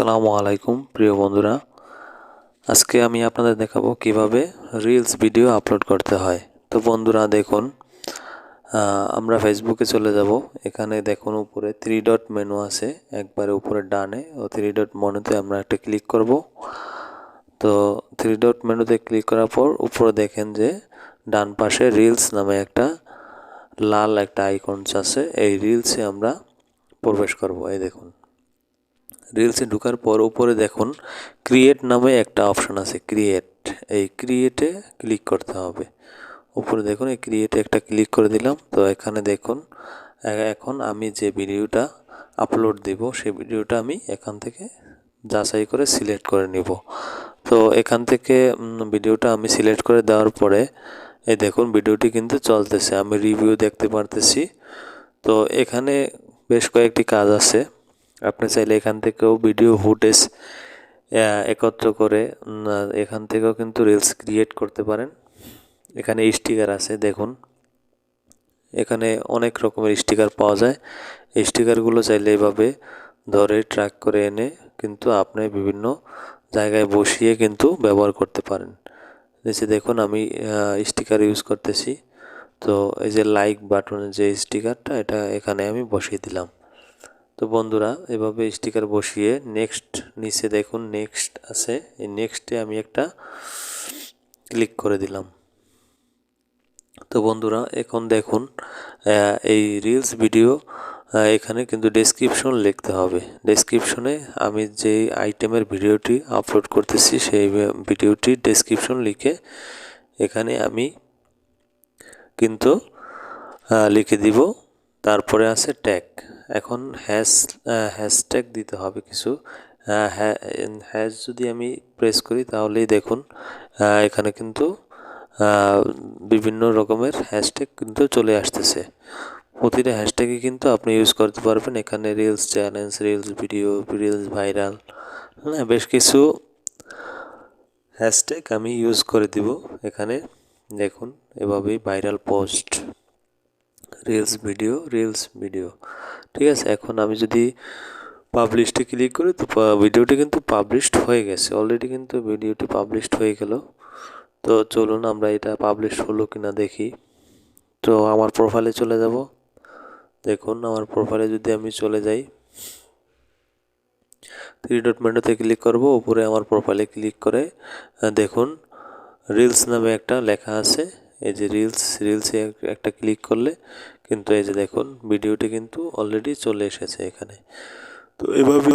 আসসালামু আলাইকুম প্রিয় বন্ধুরা। আজকে আমি আপনাদের দেখাবো কিভাবে রিলস ভিডিও আপলোড করতে হয়। তো বন্ধুরা দেখুন, আমরা ফেসবুকে চলে যাব। এখানে দেখুন উপরে 3 ডট মেনু আছে, একবারে উপরে ডানে ও 3 ডট মেনুতে আমরা একটা ক্লিক করব। তো 3 ডট মেনুতে ক্লিক করার পর উপরে দেখেন যে ডান পাশে রিলস নামে একটা লাল একটা আইকনস আছে, এই রিলসে আমরা প্রবেশ করব। এই দেখুন, রিলসে ঢোকার পর উপরে দেখুন ক্রিয়েট নামে একটা অপশন আছে, ক্রিয়েট, এই ক্রিয়েটে ক্লিক করতে হবে। উপরে দেখুন এই ক্রিয়েটে একটা ক্লিক করে দিলাম। তো এখানে দেখুন এখন আমি যে ভিডিওটা আপলোড দেব সেই ভিডিওটা আমি এখান থেকে যাচাই করে সিলেক্ট করে নিব। তো এখান থেকে ভিডিওটা আমি সিলেক্ট করে দেওয়ার পরে এই দেখুন ভিডিওটি কিন্তু চলতেছে, আমি রিভিউ দেখতে পারতেছি। তো এখানে বেশ কয়েকটি কাজ আছে, আপনি চাইলে এখান থেকেও ভিডিও ফুটেজ একত্র করে এখান থেকেও কিন্তু রিলস ক্রিয়েট করতে পারেন। এখানে স্টিকার আছে, দেখুন এখানে অনেক রকমের স্টিকার পাওয়া যায়। এই স্টিকারগুলো চাইলে এভাবে ধরে ট্র্যাক করে এনে কিন্তু আপনি বিভিন্ন জায়গায় বসিয়ে কিন্তু ব্যবহার করতে পারেন। নিচে দেখুন আমি স্টিকার ইউজ করতেছি। তো এই যে লাইক বাটনের যে স্টিকারটা, এটা এখানে আমি বসিয়ে দিলাম। তো বন্ধুরা এভাবে স্টিকার বসিয়ে নেক্সট, নিচে দেখুন নেক্সট আছে, এই নেক্সটে আমি একটা ক্লিক করে দিলাম। তো বন্ধুরা এখন দেখুন এই রিলস ভিডিও এখানে কিন্তু ডেসক্রিপশন লিখতে হবে। ডেসক্রিপশনে আমি যে আইটেমের ভিডিওটি আপলোড করতেছি সেই ভিডিওটি ডেসক্রিপশন লিখে এখানে আমি কিন্তু লিখে দিব। তারপরে আছে ট্যাগ, এখন হ্যাশট্যাগ দিতে হবে কিছু। হ্যাশ যদি আমি প্রেস করি তাহলেই দেখুন এখানে কিন্তু বিভিন্ন রকমের হ্যাশট্যাগ কিন্তু চলে আসতেছে। প্রতিটা হ্যাশট্যাগে কিন্তু আপনি ইউজ করতে পারবেন। এখানে reels challenge, reels video, reels viral, হ্যাঁ বেশ কিছু হ্যাশট্যাগ আমি ইউজ করে দিব। এখানে দেখুন এভাবেই viral post, reels video, reels video, ঠিক আছে। এখন আমি যদি পাবলিশে ক্লিক করি তো ভিডিওটি কিন্তু পাবলিশড হয়ে গেছে, অলরেডি কিন্তু ভিডিওটি পাবলিশড হয়ে গেল। তো চলুন আমরা এটা পাবলিশ হলো কিনা দেখি। তো আমার প্রোফাইলে চলে যাব। দেখুন আমার প্রোফাইলে যদি আমি চলে যাই, 3 ডট মেনুতে ক্লিক করব, উপরে আমার প্রোফাইলে ক্লিক করে দেখুন রিলস নামে একটা লেখা আছে। এই যে রিলসে একটা ক্লিক করলে কিন্তু এই যে দেখুন ভিডিওটি কিন্তু অলরেডি চলে এসেছে এখানে। তো এভাবে